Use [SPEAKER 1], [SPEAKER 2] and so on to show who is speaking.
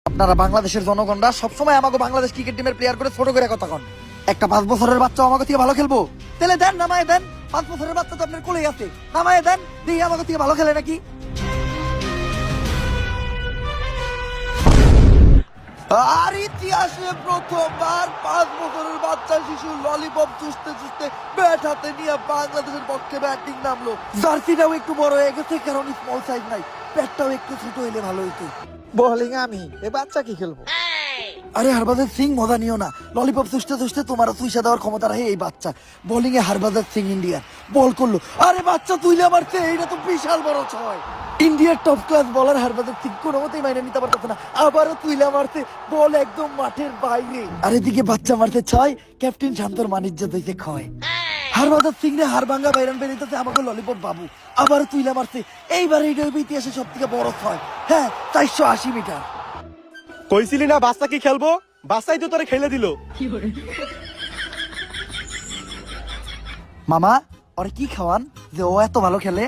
[SPEAKER 1] আপনারা বাংলাদেশের জনগণরা সবসময় আমাকে বাংলাদেশ ক্রিকেট টিমের প্লেয়ার করে ছোট করে কথা কন। একটা 5 বছরের বাচ্চা আমাকে থেকে ভালো খেলবো? তাহলে দেন, নামায় দেন। 5 বছরের বাচ্চা তো আপনার কোলেই আছে, নামায় দেন, দেখি আমাকে থেকে ভালো খেলে নাকি। আর ইতিহাসে প্রথমবার 5 বছরের বাচ্চা শিশু ললিপপ চুষতে চুষতে ব্যাট হাতে নিয়ে বাংলাদেশের পক্ষে ব্যাটিং নামলো। জার্সিটাও একটু বড় হয়ে গেছে, কারণ স্মল সাইজ নাই, ব্যাটটাও একটু ছোট হইলে ভালো হইতো। বোলিং আমি, এ বাচ্চা কি খেলবো? আরে হরভজন সিং মজা নিও না, ললিপপ চুষতে চুষতে তোমারও চুষা দেওয়ার ক্ষমতা রাখে এই বাচ্চা। বোলিং এ হরভজন সিং ইন্ডিয়ার বল করলো, আরে বাচ্চা তুইলে মারছে, এইটা তো বিশাল বড় ছয়। ইন্ডিয়ার টপ ক্লাস বলার হরভজন সিং কোনো মতেই মাইনে নিতে পারতেছে না, আবারও তুইলে মারছে, বল একদম মাঠের বাইরে। আর এদিকে বাচ্চা মারছে ছয়, ক্যাপ্টেন শান্তর মানিজ্য দিতে ক্ষয়। হরভজন সিং রে হার ভাঙ্গা বাইরান বেরিয়েছে আমাকে ললিপপ বাবু, আবারও তুইলে মারছে। এইবার এইটা হইবে ইতিহাসে সব থেকে বড় ছয়, হ্যাঁ 480 মিটার।
[SPEAKER 2] কইছিলি না বাচ্চা কি খেলবো, বাচ্চাই তো তোরে খেলে দিল।
[SPEAKER 1] মামা ওরে কি খাওয়ান যে ও এত ভালো খেলে?